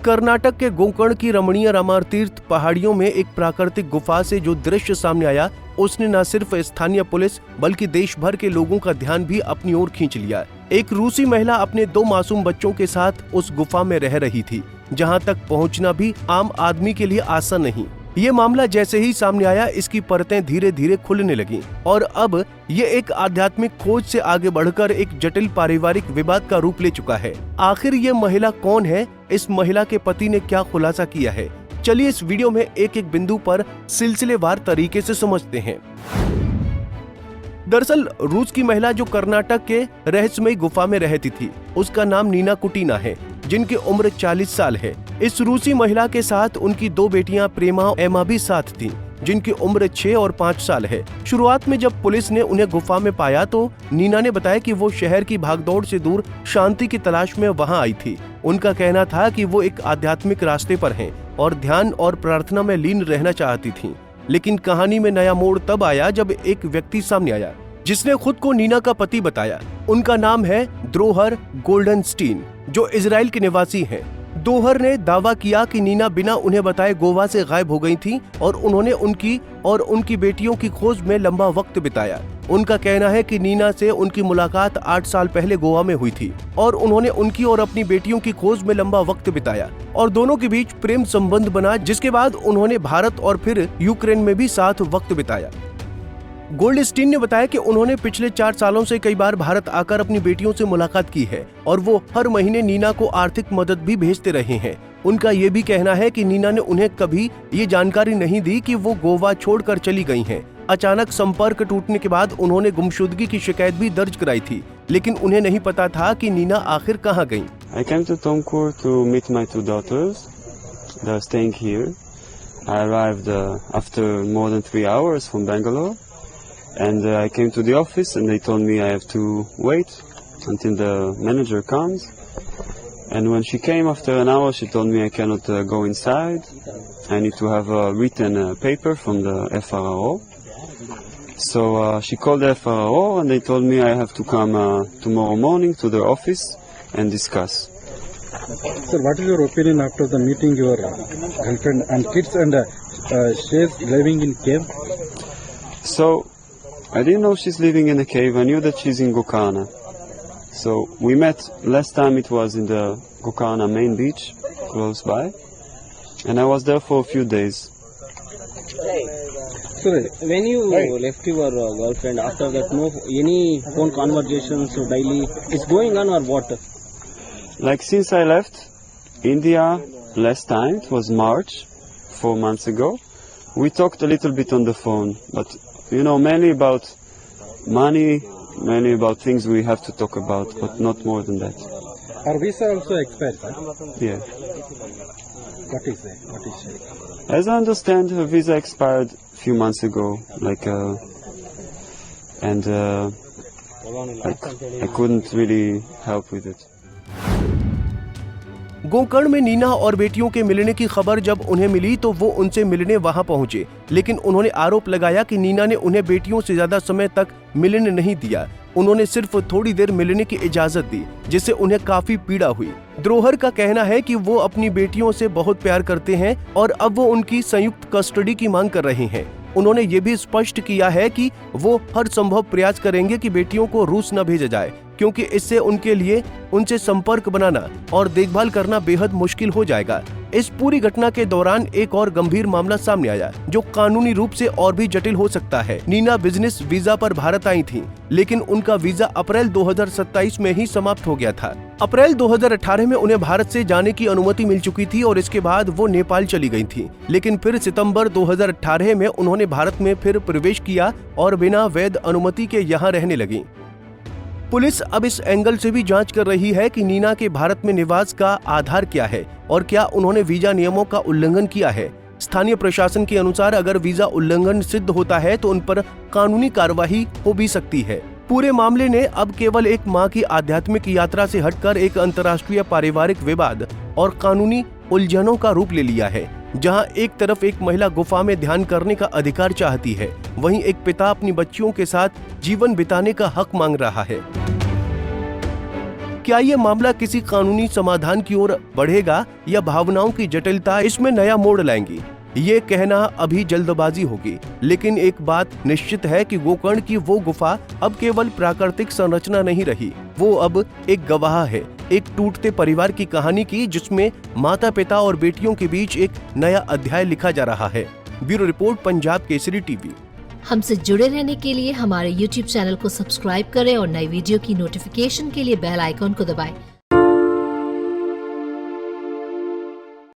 कर्नाटक के गोकर्ण की रमणीय रामार तीर्थ पहाड़ियों में एक प्राकृतिक गुफा से जो दृश्य सामने आया, उसने न सिर्फ स्थानीय पुलिस बल्कि देश भर के लोगों का ध्यान भी अपनी ओर खींच लिया। एक रूसी महिला अपने 2 मासूम बच्चों के साथ उस गुफा में रह रही थी, जहां तक पहुंचना भी आम आदमी के लिए आसान नहीं। ये मामला जैसे ही सामने आया, इसकी परतें धीरे धीरे खुलने लगीं और अब ये एक आध्यात्मिक खोज से आगे बढ़कर एक जटिल पारिवारिक विवाद का रूप ले चुका है। आखिर ये महिला कौन है? इस महिला के पति ने क्या खुलासा किया है? चलिए इस वीडियो में एक एक बिंदु पर सिलसिलेवार तरीके से समझते हैं। दरअसल रूस की महिला जो कर्नाटक के रहस्यमयी गुफा में रहती थी, उसका नाम नीना कुटीना है, जिनकी उम्र 40 साल है। इस रूसी महिला के साथ उनकी 2 बेटियां प्रेमा और एमा भी साथ थीं, जिनकी उम्र 6 और 5 साल है। शुरुआत में जब पुलिस ने उन्हें गुफा में पाया तो नीना ने बताया कि वो शहर की भागदौड़ से दूर शांति की तलाश में वहां आई थी। उनका कहना था कि वो एक आध्यात्मिक रास्ते पर हैं और ध्यान और प्रार्थना में लीन रहना चाहती थीं। लेकिन कहानी में नया मोड़ तब आया जब एक व्यक्ति सामने आया, जिसने खुद को नीना का पति बताया। उनका नाम है द्रोहर गोल्डनस्टीन, जो इजराइल के निवासी हैं। दोहर ने दावा किया कि नीना बिना उन्हें बताए गोवा से गायब हो गई थी और उन्होंने उनकी बेटियों की खोज में लंबा वक्त बिताया। उनका कहना है कि नीना से उनकी मुलाकात 8 साल पहले गोवा में हुई थी और उन्होंने उनकी और अपनी बेटियों की खोज में लंबा वक्त बिताया और दोनों के बीच प्रेम संबंध बना, जिसके बाद उन्होंने भारत और फिर यूक्रेन में भी साथ वक्त बिताया। गोल्डस्टीन ने बताया कि उन्होंने पिछले 4 सालों से कई बार भारत आकर अपनी बेटियों से मुलाकात की है और वो हर महीने नीना को आर्थिक मदद भी भेजते रहे हैं। उनका ये भी कहना है कि नीना ने उन्हें कभी ये जानकारी नहीं दी कि वो गोवा छोड़कर चली गई हैं। अचानक संपर्क टूटने के बाद उन्होंने गुमशुदगी की शिकायत भी दर्ज कराई थी, लेकिन उन्हें नहीं पता था कि नीना आखिर कहाँ गयी। I came to Tomkur to meet my 2 daughters. They are staying here. I arrived after more than 3 hours from Bangalore. And I came to the office and they told me I have to wait until the manager comes. And when she came after an hour, she told me I cannot go inside. I need to have a written paper from the FRO. So she called the FRO and they told me I have to come tomorrow morning to their office and discuss. Sir, what is your opinion after the meeting your girlfriend and kids and she's living in cave? So I didn't know she's living in a cave. I knew that she's in Gokarna. So we met last time, it was in the Gokarna main beach close by, and I was there for a few days. So when you left your girlfriend, after that no any phone conversations or daily it's going on or what? Like since I left India last time, it was March, 4 months ago, we talked a little bit on the phone, but you know, mainly about money, mainly about things we have to talk about, but not more than that. Our visa also expired, sir? Yeah. What is it? As I understand, her visa expired a few months ago, like, and I couldn't really help with it. Gokarna में नीना और बेटियों के मिलने की खबर जब उन्हें मिली तो वो उनसे मिलने वहां पहुंचे, लेकिन उन्होंने आरोप लगाया कि नीना ने उन्हें बेटियों से ज्यादा समय तक मिलने नहीं दिया। उन्होंने सिर्फ थोड़ी देर मिलने की इजाजत दी, जिससे उन्हें काफी पीड़ा हुई। द्रोहर का कहना है कि वो अपनी बेटियों से बहुत प्यार करते हैं और अब वो उनकी संयुक्त कस्टडी की मांग कर रहे हैं। उन्होंने ये भी स्पष्ट किया है कि वो हर संभव प्रयास करेंगे कि बेटियों को रूस न भेजा जाए, क्योंकि इससे उनके लिए उनसे संपर्क बनाना और देखभाल करना बेहद मुश्किल हो जाएगा। इस पूरी घटना के दौरान एक और गंभीर मामला सामने आया, जो कानूनी रूप से और भी जटिल हो सकता है। नीना बिजनेस वीजा पर भारत आई थीं, लेकिन उनका वीजा अप्रैल 2027 में ही समाप्त हो गया था। अप्रैल 2018 में उन्हें भारत से जाने की अनुमति मिल चुकी थी और इसके बाद वो नेपाल चली गई थी, लेकिन फिर सितंबर 2018 में उन्होंने भारत में फिर प्रवेश किया और बिना वैध अनुमति के यहाँ रहने लगी। पुलिस अब इस एंगल से भी जांच कर रही है कि नीना के भारत में निवास का आधार क्या है और क्या उन्होंने वीजा नियमों का उल्लंघन किया है। स्थानीय प्रशासन के अनुसार अगर वीजा उल्लंघन सिद्ध होता है तो उन पर कानूनी कार्रवाई हो भी सकती है। पूरे मामले ने अब केवल एक मां की आध्यात्मिक यात्रा से हटकर एक अंतर्राष्ट्रीय पारिवारिक विवाद और कानूनी उलझनों का रूप ले लिया है, जहां एक तरफ एक महिला गुफा में ध्यान करने का अधिकार चाहती है, वहीं एक पिता अपनी बच्चियों के साथ जीवन बिताने का हक मांग रहा है। क्या ये मामला किसी कानूनी समाधान की ओर बढ़ेगा या भावनाओं की जटिलता इसमें नया मोड़ लाएंगी? ये कहना अभी जल्दबाजी होगी, लेकिन एक बात निश्चित है कि गोकर्ण की वो गुफा अब केवल प्राकृतिक संरचना नहीं रही, वो अब एक गवाह है, एक टूटते परिवार की कहानी की, जिसमें माता पिता और बेटियों के बीच एक नया अध्याय लिखा जा रहा है। Bureau report, Punjab Kesari TV. हमसे जुड़े रहने के लिए हमारे YouTube चैनल को सब्सक्राइब करें और नई वीडियो की नोटिफिकेशन के लिए बेल आइकॉन को दबाएं।